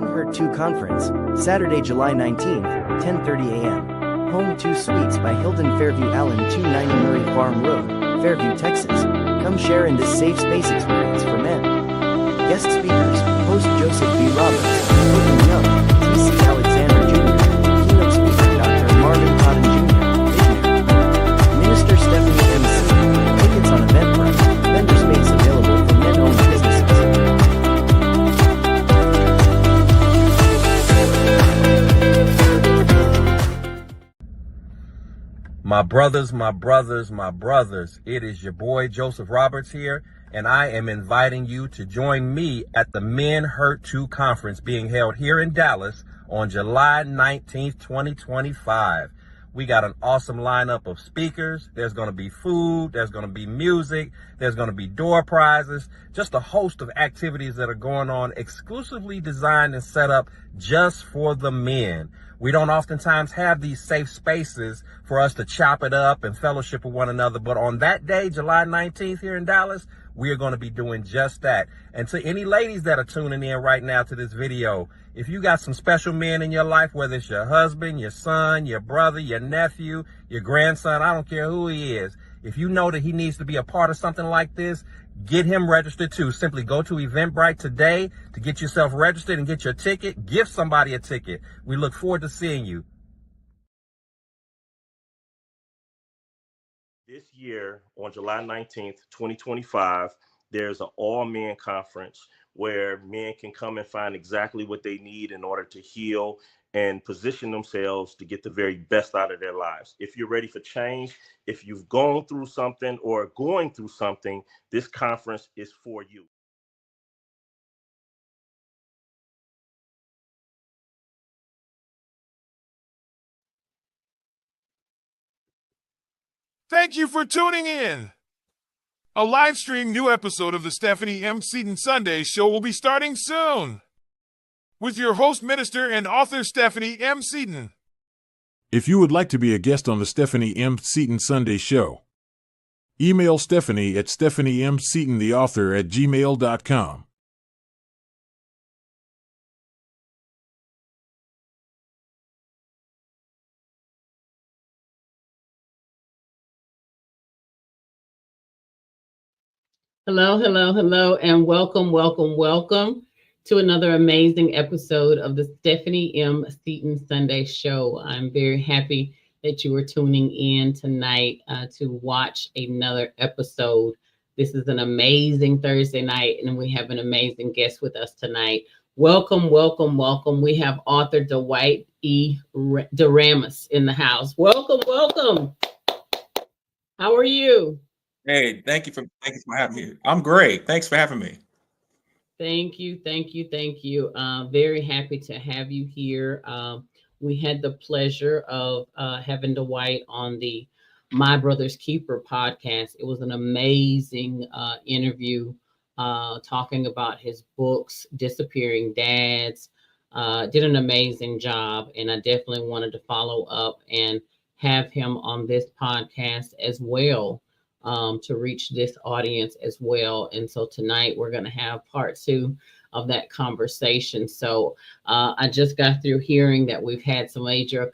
Men Hurt 2 Conference, Saturday, July 19th, 10:30 a.m. Home 2 Suites by Hilton Fairview Allen 290 Murray Farm Road, Fairview, Texas. Come share in this safe space experience for men. Guest speakers, host Joseph B. Roberts, William Young, T.C. Alexander Jr., keynote speaker Dr. Marvin Cotton Jr., Visionary. Minister Stephanie M. C. Tickets on Eventbrite, vendor space available for men-owned businesses. My brothers, it is your boy Joseph Roberts here, and I am inviting you to join me at the Men Hurt 2 Conference being held here in Dallas on July 19th, 2025. We got an awesome lineup of speakers. There's going to be food, there's going to be music, there's going to be door prizes, just a host of activities that are going on exclusively designed and set up just for the men. We don't oftentimes have these safe spaces for us to chop it up and fellowship with one another. But on that day, July 19th here in Dallas, we are going to be doing just that. And to any ladies that are tuning in right now to this video, if you got some special men in your life, whether it's your husband, your son, your brother, your nephew, your grandson, I don't care who he is. If you know that he needs to be a part of something like this, get him registered too. Simply go to Eventbrite today to get yourself registered and get your ticket. Give somebody a ticket. We look forward to seeing you. This year, on July 19th, 2025, there's an all-men conference where men can come and find exactly what they need in order to heal and position themselves to get the very best out of their lives. If you're ready for change, if you've gone through something or going through something, this conference is for you. Thank you for tuning in. A live stream new episode of the Stephanie M. Seaton Sunday Show will be starting soon, with your host, minister, and author Stephanie M. Seaton. If you would like to be a guest on the Stephanie M. Seaton Sunday Show, email Stephanie at stephaniemseatontheauthor@gmail.com. Hello, and welcome to another amazing episode of the Stephanie M. Seaton Sunday Show. I'm very happy that you are tuning in tonight to watch another episode. This is an amazing Thursday night, and we have an amazing guest with us tonight. Welcome. We have author Dwight E. DeRamus in the house. Welcome. How are you? Hey, thank you for having me. I'm great. Thanks for having me. Thank you. Very happy to have you here. We had the pleasure of having Dwight on the My Brother's Keeper podcast. It was an amazing interview talking about his books, Disappearing Dads. Did an amazing job, and I definitely wanted to follow up and have him on this podcast as well. To reach this audience as well. And so tonight we're going to have part 2 of that conversation. So I just got through hearing that we've had some major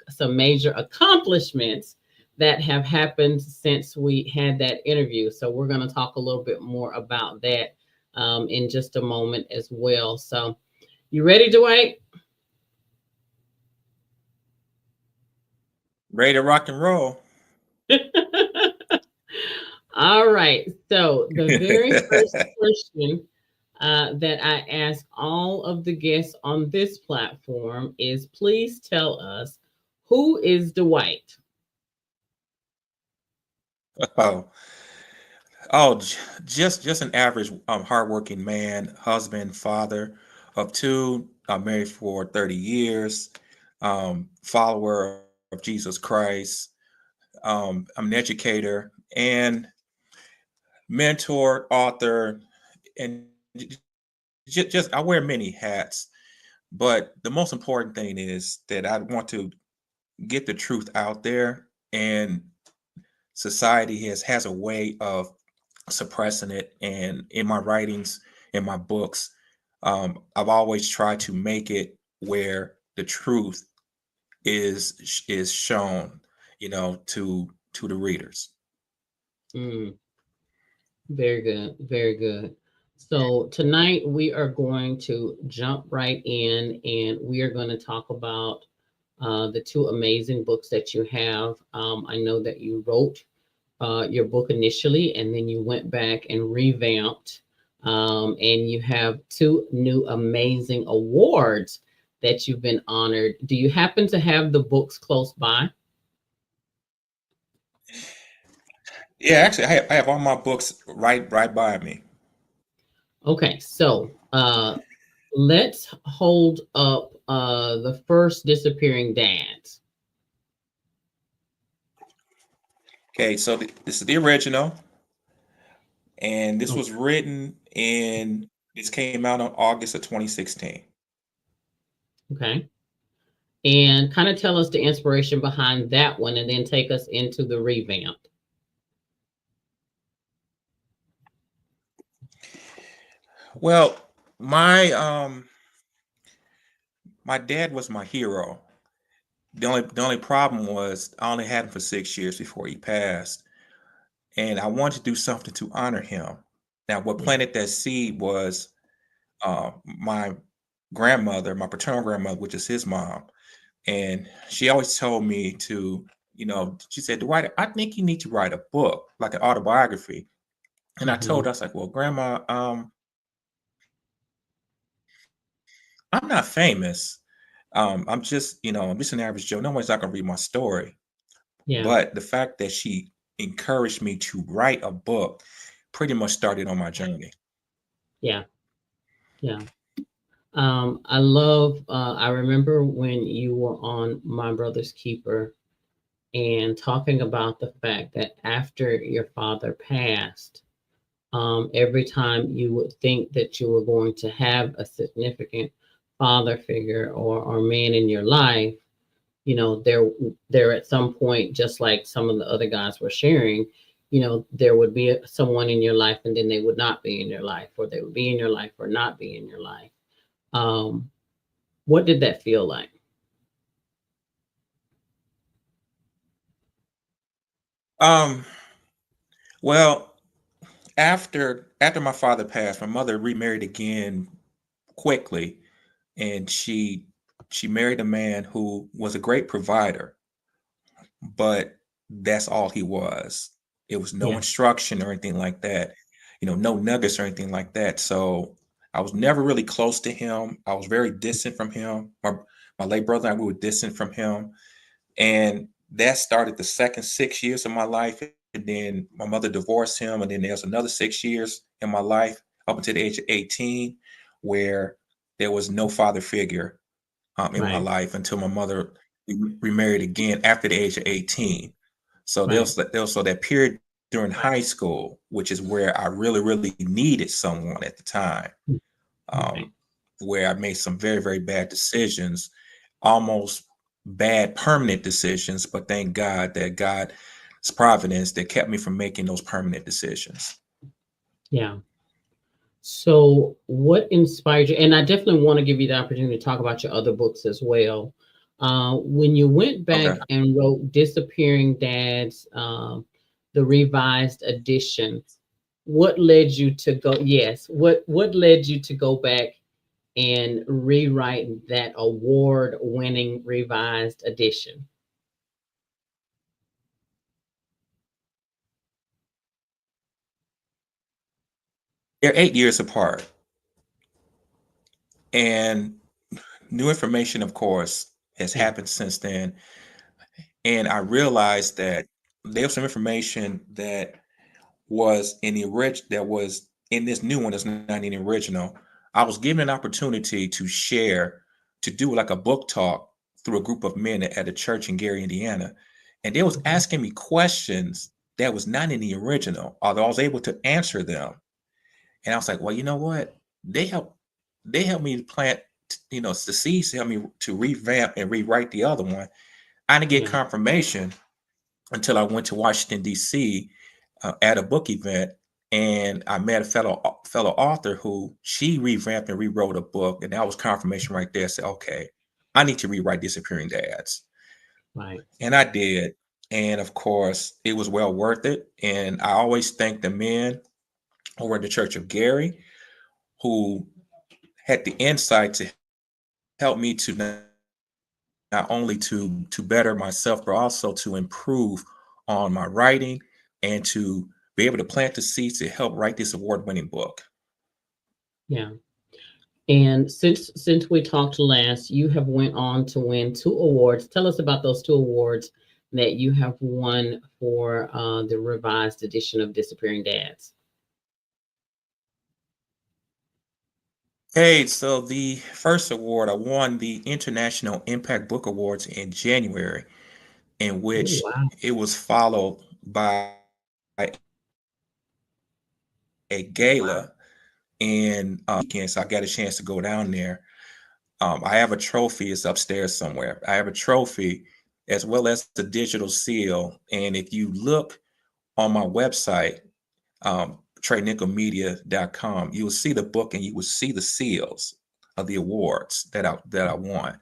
accomplishments that have happened since we had that interview. So we're going to talk a little bit more about that in just a moment as well. So you ready, Dwight? Ready to rock and roll. All right. So the very first question that I ask all of the guests on this platform is, please tell us, who is Dwight? Just an average hardworking man, husband, father of 2, married for 30 years, follower of Jesus Christ. I'm an educator and mentor, author, and just I wear many hats. But the most important thing is that I want to get the truth out there, and society has a way of suppressing it. And in my writings, in my books, I've always tried to make it where the truth is shown, to the readers. Very good, very good. So tonight we are going to jump right in, and we are going to talk about the two amazing books that you have. I know that you wrote your book initially, and then you went back and revamped, and you have two new amazing awards that you've been honored. Do you happen to have the books close by? Yeah, actually, I have all my books right by me. Okay, so let's hold up the first Disappearing Dads. Okay, so this is the original, and this Okay. was written this came out on August of 2016. Okay. And kind of tell us the inspiration behind that one, and then take us into the revamp. Well, my my dad was my hero. The only problem was I only had him for 6 years before he passed, and I wanted to do something to honor him. Now, what planted that seed was my grandmother, my paternal grandmother, which is his mom, and she always told me to, she said, Dwight, I think you need to write a book, like an autobiography. And I told her, I was like, well, Grandma, I'm not famous. I'm just, I'm just an average Joe. Nobody's not gonna read my story. Yeah. But the fact that she encouraged me to write a book pretty much started on my journey. Yeah. Yeah. I remember when you were on My Brother's Keeper and talking about the fact that after your father passed, every time you would think that you were going to have a significant father figure or man in your life, there at some point, just like some of the other guys were sharing, there would be someone in your life, and then they would not be in your life, or they would be in your life or not be in your life. What did that feel like? Well, after my father passed, my mother remarried again quickly, and she married a man who was a great provider, but that's all he was. It was no Yeah. instruction or anything like that, no nuggets or anything like that. So I was never really close to him. I was very distant from him. My late brother and I, we were distant from him. And that started the second 6 years of my life. And then my mother divorced him. And then there's another 6 years in my life up until the age of 18, where there was no father figure in my Right. life until my mother remarried again after the age of 18. So there was that period during high school, which is where I really, really needed someone at the time, Right. where I made some very, very bad decisions, almost bad permanent decisions, but thank God that God's providence that kept me from making those permanent decisions. Yeah. So what inspired you? And I definitely want to give you the opportunity to talk about your other books as well. When you went back Okay. and wrote Disappearing Dads, the revised edition, what led you to go? Yes. What led you to go back and rewrite that award-winning revised edition? They're 8 years apart. And new information, of course, has Yeah. happened since then. And I realized that there's some information that was in this new one that's not in the original. I was given an opportunity to share, to do like a book talk through a group of men at a church in Gary, Indiana. And they was asking me questions that was not in the original, although I was able to answer them. And I was like, well, you know what? They helped me plant, the seeds to help me to revamp and rewrite the other one. I didn't get Yeah. confirmation until I went to Washington, D.C. At a book event. and I met a fellow author who she revamped and rewrote a book, and that was confirmation right there. I said, okay, I need to rewrite Disappearing Dads. Right. And I did. And of course, it was well worth it. And I always thank the men over at the Church of Gary who had the insight to help me to not only to better myself, but also to improve on my writing and to be able to plant the seeds to help write this award-winning book. Yeah. And since we talked last, you have went on to win 2 awards. Tell us about those 2 awards that you have won for the revised edition of Disappearing Dads. Hey, so the first award, I won the International Impact Book Awards in January, in Oh, which wow. it was followed by a gala and weekend. So I got a chance to go down there. I have a trophy. It's upstairs somewhere. I have a trophy as well as the digital seal. And if you look on my website, TreyNickelMedia.com, you will see the book and you will see the seals of the awards that I won.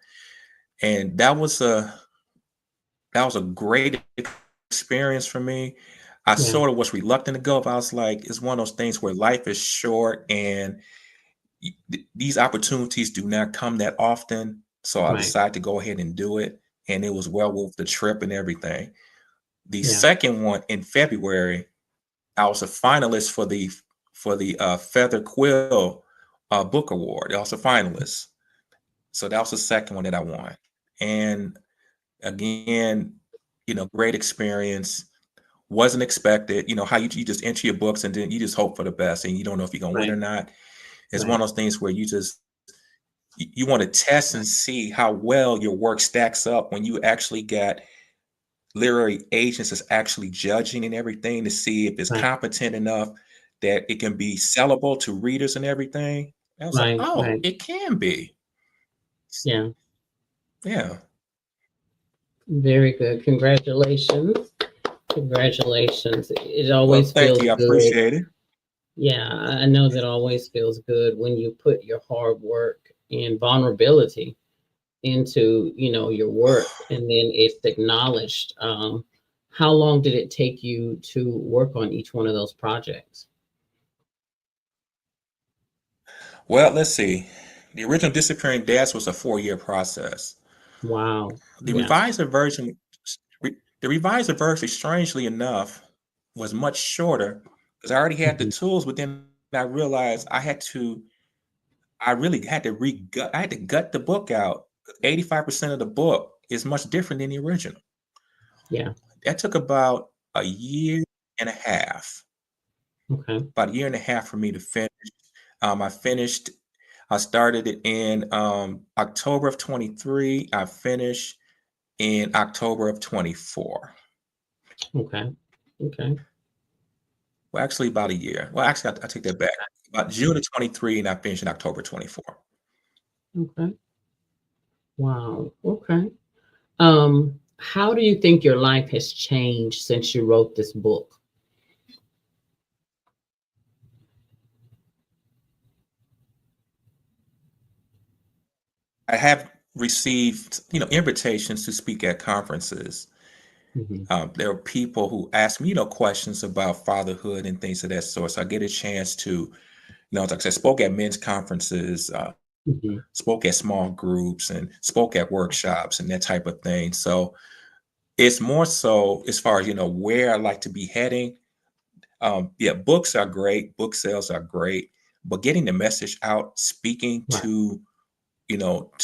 And that was a great experience for me. I Yeah. sort of was reluctant to go, but I was like, it's one of those things where life is short and these opportunities do not come that often. So I Right. decided to go ahead and do it. And it was well worth the trip and everything. The Yeah. second one in February, I was a finalist for the Feather Quill Book Award. I was a finalist. So that was the second one that I won. And again, great experience. Wasn't expected. How you just enter your books and then you just hope for the best and you don't know if you're gonna win Right. or not. It's Right. one of those things where you want to test and see how well your work stacks up when you actually got literary agents that's actually judging and everything to see if it's Right. competent enough that it can be sellable to readers and everything. I was like, Right. oh, Right. it can be. Yeah. Yeah. Very good. Congratulations. Congratulations. It Well, always thank feels you. I good. appreciate it. Yeah, I know that always feels good when you put your hard work and vulnerability into, your work, and then it's acknowledged. How long did it take you to work on each one of those projects? Well, let's see. The original Disappearing Dads was a 4-year process. Wow. The Yeah. revised version, the revised version, strangely enough, was much shorter because I already had the Mhm. tools, but then I realized I really had to I had to gut the book out. 85% of the book is much different than the original. Yeah. That took about a year and a half, Okay. about a year and a half for me to finish. I started it in October of 23. I finished in October of 24. Okay. Okay. Well, actually, about a year. Well, actually, I take that back. About June of 23, and I finished in October 24. Okay. Wow. Okay. How do you think your life has changed since you wrote this book? I have received, invitations to speak at conferences. Mhm. There are people who ask me, questions about fatherhood and things of that sort. So I get a chance to, like I said, spoke at men's conferences, Mhm. spoke at small groups, and spoke at workshops and that type of thing. So it's more so as far as where I like to be heading. Yeah, books are great, book sales are great, but getting the message out, speaking Right. to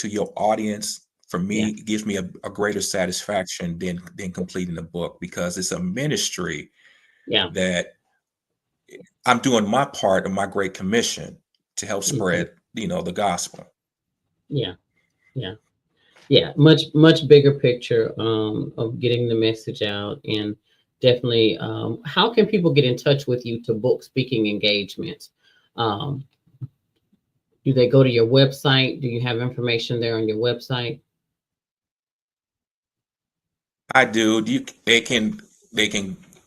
your audience, for Yeah. me gives me a greater satisfaction than completing the book because it's a ministry Yeah. that I'm doing my part of my great commission to help Mhm. spread, the gospel. Yeah. Yeah. Yeah, much bigger picture of getting the message out, and definitely how can people get in touch with you to book speaking engagements? Um, do they go to your website? Do you have information there on your website? I do. They can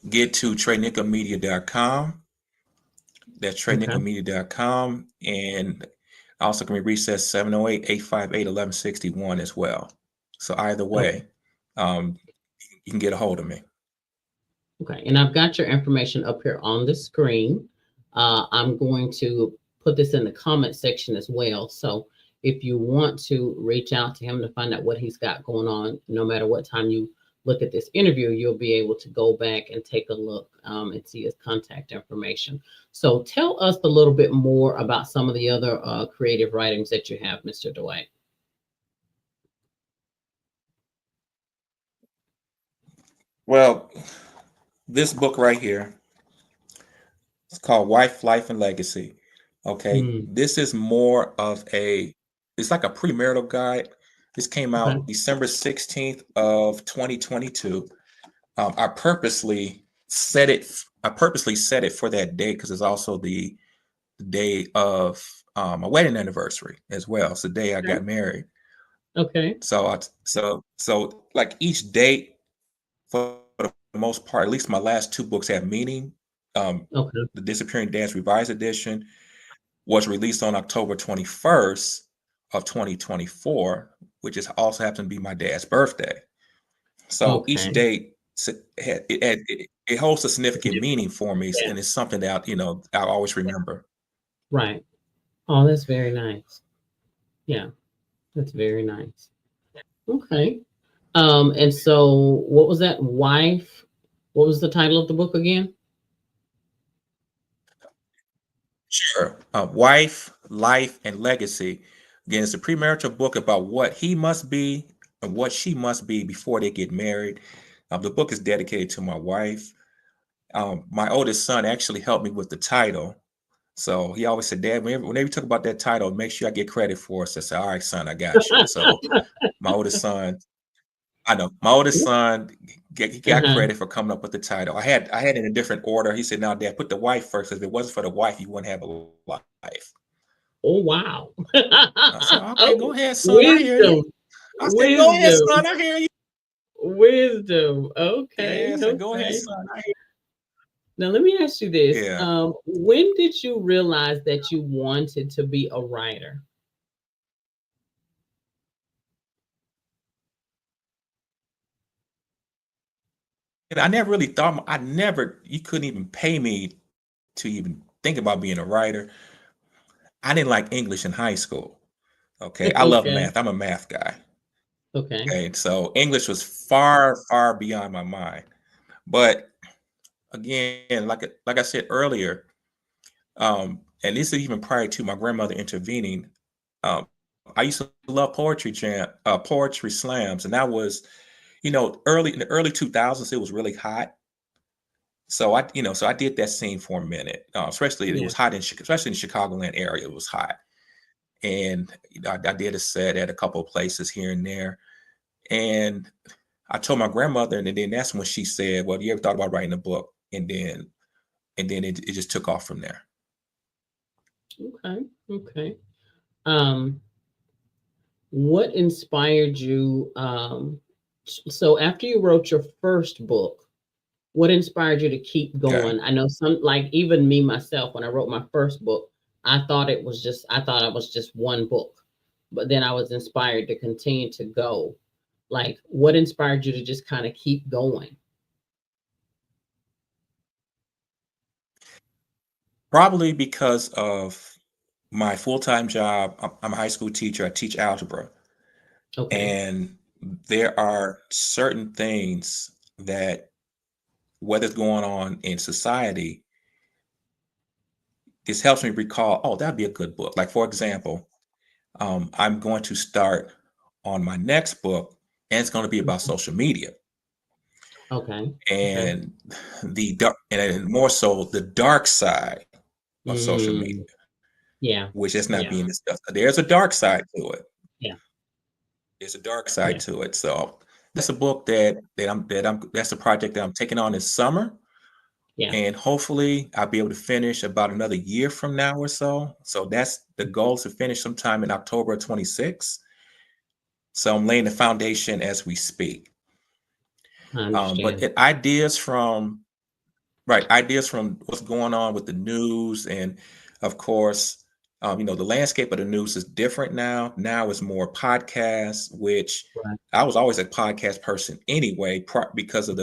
get to TreyNickelMedia.com That's Okay. TreyNickelMedia.com. And also can be reached at 708-858-1161 as well. So either Okay. way, you can get a hold of me. Okay. And I've got your information up here on the screen. I'm going to put this in the comment section as well. So if you want to reach out to him to find out what he's got going on, no matter what time you look at this interview, you'll be able to go back and take a look and see his contact information. So tell us a little bit more about some of the other creative writings that you have, Mr. Dwight. Well, this book right here, it's called Wife, Life, and Legacy. Okay. This is more of it's like a premarital guide. This came out December 16th of 2022. I purposely set it for that day because it's also the day of my wedding anniversary as well. It's the day I got married. Okay. So like each date, for the most part, at least my last two books have meaning. The Disappearing Dance Revised Edition was released on October 21st of 2024, which is also happened to be my dad's birthday. So each date it holds a significant meaning for me, and it's something that I always remember. Right. Oh, that's very nice. Yeah, that's very nice. Okay. And so what was that? Wife? What was the title of the book again? Sure. Wife, Life, and Legacy. Again, it's a premarital book about what he must be and what she must be before they get married. The book is dedicated to my wife. My oldest son actually helped me with the title. So he always said, Dad, whenever you talk about that title, make sure I get credit for it. So I said, all right, son, I got you. So my oldest son, he got credit for coming up with the title. I had it in a different order. He said, "Now, Dad, put the wife first. If it wasn't for the wife, you wouldn't have a life." Oh, wow. I said, "Okay, go ahead, son. I hear you." I said, "Go ahead, son. I hear you." Wisdom. Okay. Yeah, I said, "Go ahead, son. I hear you." Now, let me ask you this. Yeah. When did you realize that you wanted to be a writer? And I never really thought, you couldn't even pay me to even think about being a writer. I didn't like English in high school. Okay. I love math. I'm a math guy. Okay. Okay. So English was far, far beyond my mind. But again, like I said earlier, and this is even prior to my grandmother intervening, I used to love poetry slams. And that was, in the early 2000s, it was really hot. So I did that scene for a minute, especially it was hot especially in the Chicagoland area. It was hot, and I did a set at a couple of places here and there. And I told my grandmother, and then that's when she said, "Well, you ever thought about writing a book?" And then it just took off from there. Okay. What inspired you? So after you wrote your first book, what inspired you to keep going? I know like even me myself, when I wrote my first book, I thought it was just one book, but then I was inspired to continue to go. Like, what inspired you to just kind of keep going? Probably because of my full-time job. I'm a high school teacher. I teach algebra. And there are certain things that, whether it's going on in society, this helps me recall, oh, that'd be a good book. Like, for example, I'm going to start on my next book, and it's going to be about social media. And and more so the dark side of social media. Yeah. Which is not being discussed. There's a dark side to it. Yeah. There's a dark side to it. So that's a book that's a project that I'm taking on this summer. Yeah. And hopefully I'll be able to finish about another year from now or so. So that's the goal, to finish sometime in October of 26. So I'm laying the foundation as we speak. I understand. But ideas from right, ideas from what's going on with the news, and of course, the landscape of the news is different now. Now it's more podcasts, which Right. I was always a podcast person anyway, because of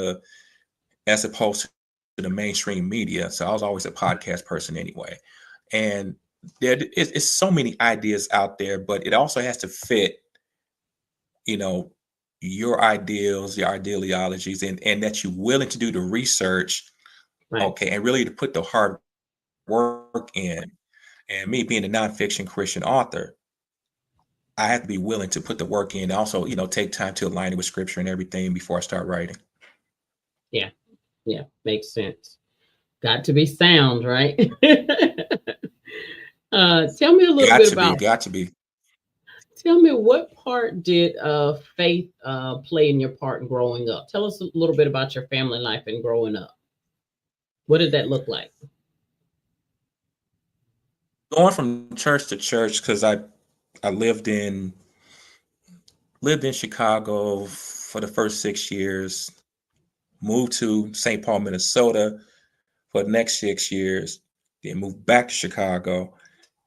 as opposed to the mainstream media. So I was always a podcast person anyway. And it's so many ideas out there, but it also has to fit, you know, your ideals, your ideologies, and that you're willing to do the research, Right. okay, and really to put the hard work in. And me being a nonfiction Christian author, I have to be willing to put the work in. Also, take time to align it with scripture and everything before I start writing. Yeah. Yeah. Makes sense. Got to be sound, right? Tell me a little Got bit to be, about, got to be. tell me what part did faith play in your part in growing up? Tell us a little bit about your family life and growing up. What did that look like? Going from church to church, because I lived in Chicago for the first 6 years, moved to St. Paul, Minnesota for the next 6 years, then moved back to Chicago.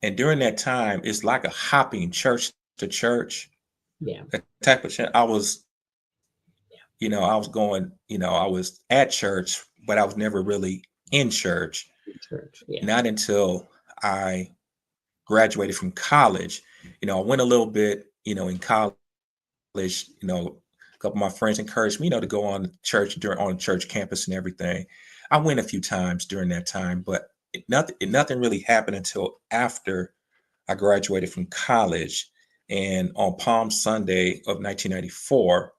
And during that time, it's like a hopping church to church. Yeah. The type of church I was going, I was at church, but I was never really in church. Church. Yeah. Not until I graduated from college. I went a little bit, in college, a couple of my friends encouraged me, to go on church campus and everything. I went a few times during that time, but nothing really happened until after I graduated from college. And on Palm Sunday of 1994,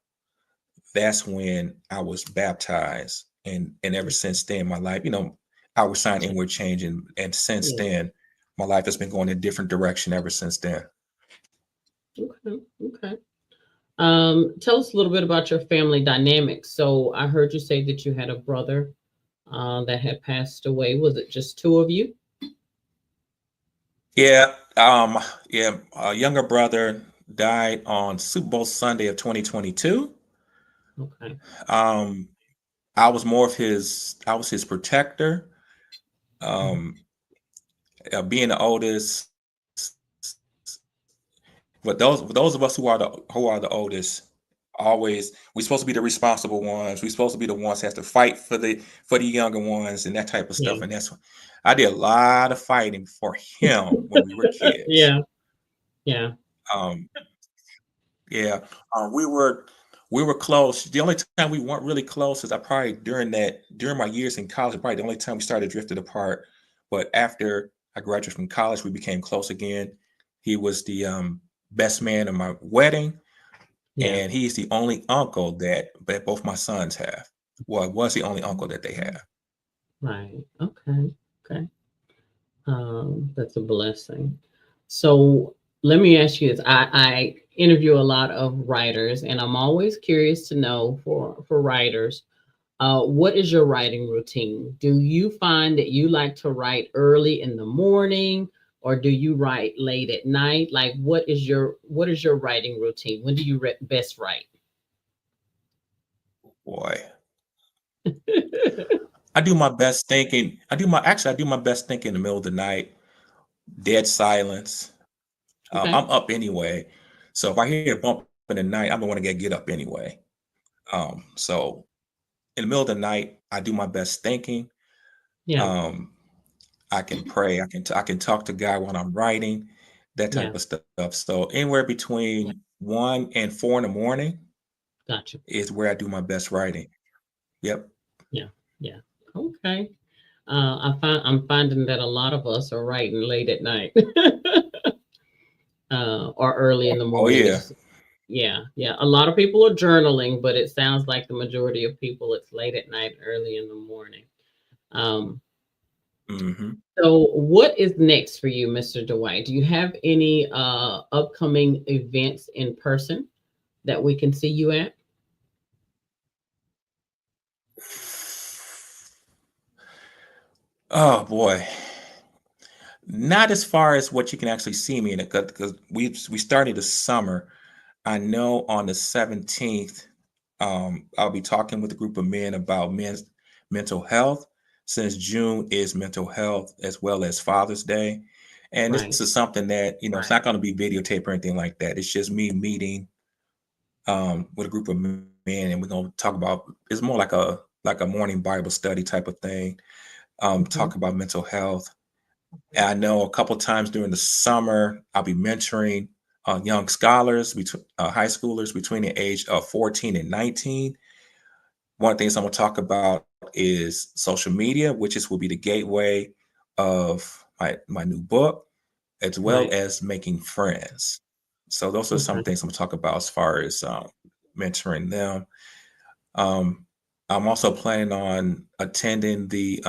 that's when I was baptized. And ever since then, my life, outward sign, inward change. And since Yeah. then, my life has been going in a different direction ever since then. Okay. Okay. Tell us a little bit about your family dynamics. So I heard you say that you had a brother that had passed away. Was it just two of you? Yeah. Yeah. A younger brother died on Super Bowl Sunday of 2022. Okay. I was his protector. Being the oldest, but those of us who are the oldest, always we're supposed to be the responsible ones. We're supposed to be the ones that have to fight for the younger ones and that type of stuff. Yeah. And I did a lot of fighting for him when we were kids. Yeah. Yeah. Um, yeah, we were close. The only time we weren't really close is during my years in college, probably the only time we started drifting apart. But after I graduated from college, we became close again. He was the best man at my wedding, Yeah. and he's the only uncle that both my sons have. Well, it was the only uncle that they have. Right. Okay. Okay. That's a blessing. So let me ask you this. I interview a lot of writers, and I'm always curious to know for writers, what is your writing routine? Do you find that you like to write early in the morning, or do you write late at night? Like, what is your writing routine? When do you best write? Boy, I do my best thinking. I do my best thinking in the middle of the night, dead silence. Okay. I'm up anyway, so if I hear a bump in the night, I'm gonna want to get up anyway. So in the middle of the night, I do my best thinking. Yeah. Um, I can pray. I can talk to God while I'm writing, that Yeah. type of stuff. So anywhere between 1 and 4 in the morning Gotcha. is where I do my best writing. Yep. Yeah. Yeah. Okay. I'm finding that a lot of us are writing late at night, or early in the Oh morning. yeah. Yeah. Yeah. A lot of people are journaling, but it sounds like the majority of people, it's late at night, early in the morning. hmm So what is next for you, Mr. Dwight? Do you have any upcoming events in person that we can see you at? Oh boy. Not as far as what you can actually see me in it, because we started this summer. I know on the 17th, I'll be talking with a group of men about men's mental health. since June is mental health as well as Father's Day. And this Right. is something that, it's not going to be videotaped or anything like that. It's just me meeting with a group of men, and we're going to talk about, it's more like a morning Bible study type of thing, Mhm. talk about mental health. And I know a couple times during the summer, I'll be mentoring young scholars, high schoolers between the age of 14 and 19. One of the things I'm going to talk about is social media, will be the gateway of my new book, as well Right. as making friends. So those are some Okay. things I'm going to talk about as far as mentoring them. Um, I'm also planning on attending the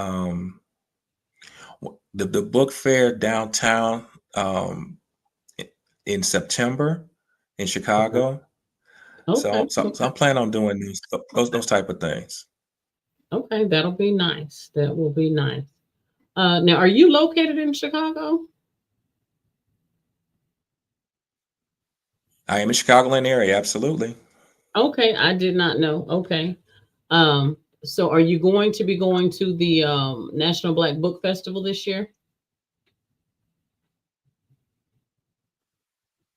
book fair downtown in September in Okay. Chicago. So, Okay. so, so Okay. I'm planning on doing those type of things. Okay. That'll be nice. That will be nice. Now, are you located in Chicago? I am in Chicagoland area, absolutely. Okay, I did not know. Okay. So are you going to be going to the National Black Book Festival this year?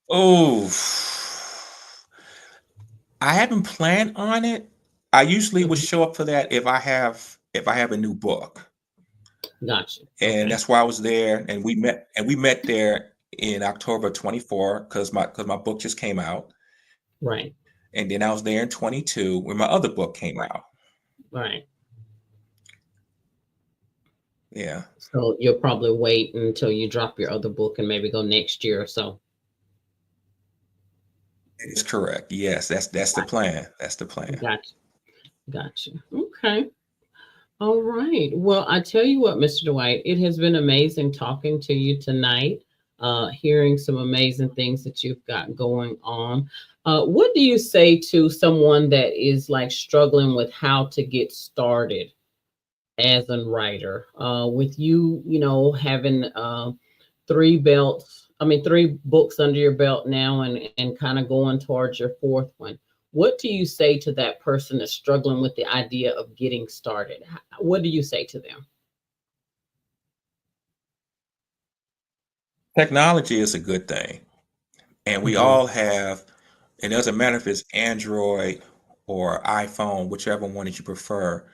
Oh, I haven't planned on it. I usually would Mhm. show up for that if I have a new book. Gotcha. And Okay. that's why I was there, and we met there in October 24 because my book just came out. Right. And then I was there in 22 when my other book came Right. out. Right. Yeah, So you'll probably wait until you drop your other book and maybe go next year or so. that is correct. Yes, that's the plan. That's the plan. Gotcha. Gotcha. Okay. All right. Well, I tell you what, Mr. Dwight, it has been amazing talking to you tonight, hearing some amazing things that you've got going on. What do you say to someone that is like struggling with how to get started as a writer? With you, having three books under your belt now and kind of going towards your fourth one. What do you say to that person that's struggling with the idea of getting started? What do you say to them? Technology is a good thing, and we Hmm. all have. It doesn't matter if it's Android or iPhone, whichever one that you prefer.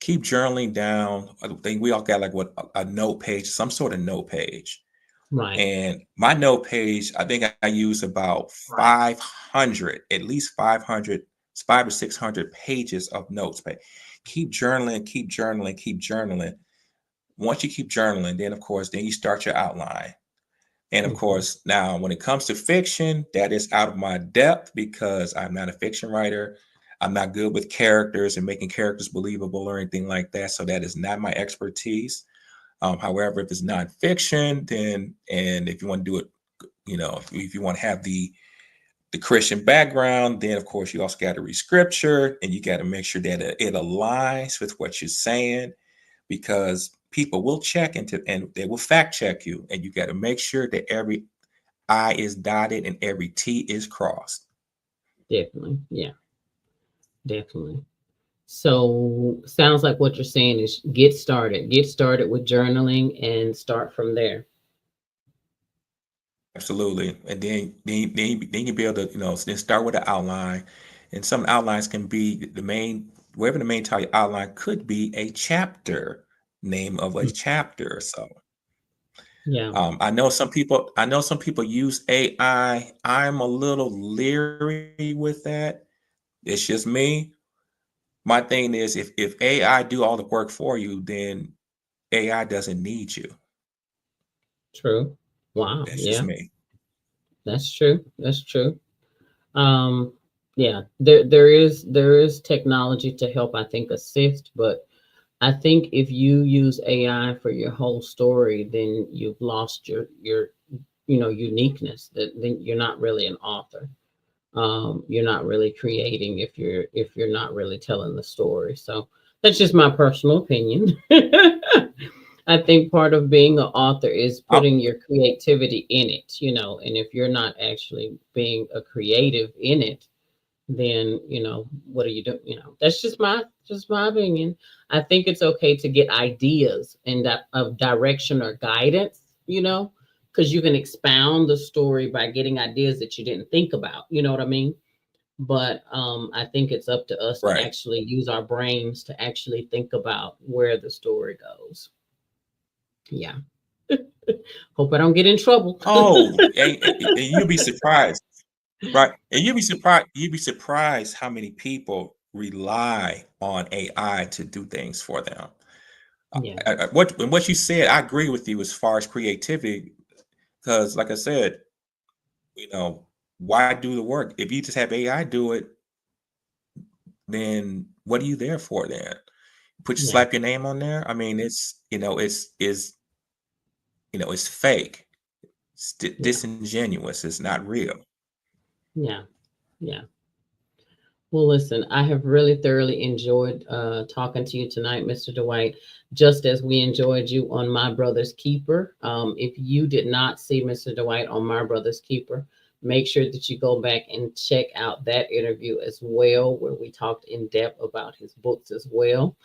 Keep journaling down. I think we all got like a note page, some sort of note page. Right. And my note page, I think I use about 500, at least 500, 500 to 600 pages of notes. But keep journaling, keep journaling, keep journaling. Once you keep journaling, then of course, then you start your outline. And of Hmm. course, now when it comes to fiction, that is out of my depth because I'm not a fiction writer. I'm not good with characters and making characters believable or anything like that. So that is not my expertise. However, if it's nonfiction, then and if you want to do it, if you want to have the Christian background, then of course you also got to read scripture and you got to make sure that it aligns with what you're saying because people will check into and they will fact check you, and you got to make sure that every I is dotted and every T is crossed. Definitely. Yeah, definitely. So sounds like what you're saying is get started. Get started with journaling and start from there. Absolutely. And then you be able to, then start with an outline. And some outlines can be wherever the main title outline could be a chapter, name of a Mm. chapter or so. Yeah, I know some people use AI. I'm a little leery with that. It's just me. My thing is if AI do all the work for you, then AI doesn't need you. true. Wow. That's just Yeah, me. that's true. That's true. Um, yeah, there is technology to help, I think, assist, but I think if you use AI for your whole story, then you've lost your uniqueness. That then you're not really an author. You're not really creating if you're not really telling the story. So that's just my personal opinion. I think part of being an author is I, putting your creativity in it, and if you're not actually being a creative in it, then what are you doing? That's just my opinion. I think it's okay to get ideas and of direction or guidance, because you can expound the story by getting ideas that you didn't think about. You know what I mean? But I think it's up to us to Right. actually use our brains to actually think about where the story goes. Yeah. Hope I don't get in trouble. Oh, and you'll be surprised, right? And you'll be surprised how many people rely on AI to do things for them. Yeah. What you said, I agree with you as far as creativity, because like I said, why do the work? If you just have AI do it, then what are you there for then? Yeah. Slap your name on there? I mean, it's fake. It's disingenuous. It's not real. Yeah. Yeah. Well, listen, I have really thoroughly enjoyed talking to you tonight, Mr. Dwight, just as we enjoyed you on My Brother's Keeper. If you did not see Mr. Dwight on My Brother's Keeper, make sure that you go back and check out that interview as well, where we talked in depth about his books as well.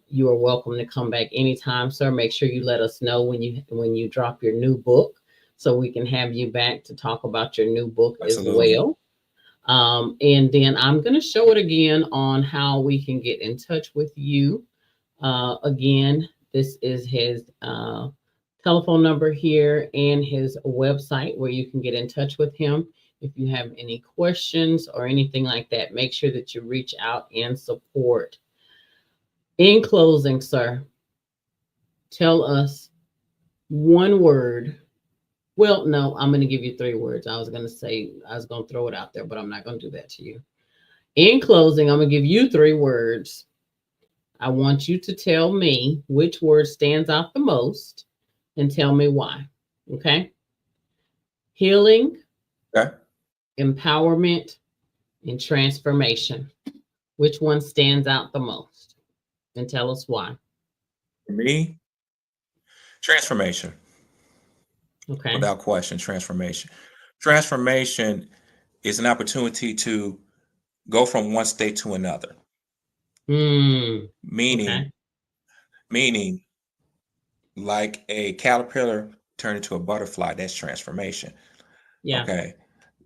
You are welcome to come back anytime, sir. Make sure you let us know when you drop your new book, so we can have you back to talk about your new book Absolutely. as well. And then I'm going to show it again on how we can get in touch with you. Again, this is his telephone number here and his website where you can get in touch with him. If you have any questions or anything like that, make sure that you reach out and support. In closing, sir, tell us one word. Well, no, I'm going to give you 3 words. I was going to throw it out there, but I'm not going to do that to you. In closing, I'm going to give you 3 words. I want you to tell me which word stands out the most and tell me why. Okay? Healing, Okay. empowerment, and transformation. Which one stands out the most? And tell us why. For me, transformation. Okay. Without question, transformation. Transformation is an opportunity to go from one state to another. Meaning, like a caterpillar turn into a butterfly, that's transformation. Yeah. Okay.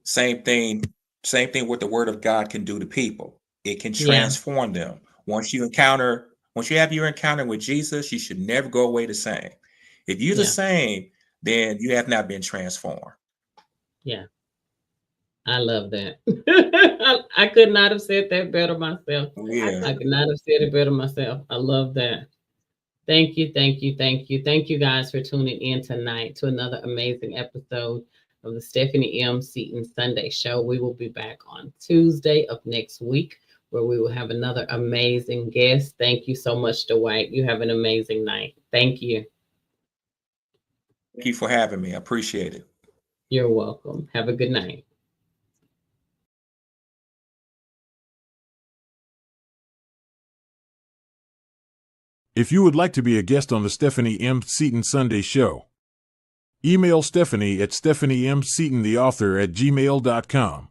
Same thing what the word of God can do to people. It can transform them. Once you have your encounter with Jesus, you should never go away the same. If you're the same, then you have not been transformed. Yeah. I love that. I could not have said that better myself. Yeah. I could not have said it better myself. I love that. Thank you, thank you, thank you. Thank you guys for tuning in tonight to another amazing episode of the Stephanie M. Seaton Sunday Show. We will be back on Tuesday of next week, where we will have another amazing guest. Thank you so much, Dwight. You have an amazing night. Thank you. Thank you for having me. I appreciate it. You're welcome. Have a good night. If you would like to be a guest on the Stephanie M. Seaton Sunday Show, email Stephanie at stephaniemseatontheauthor@gmail.com.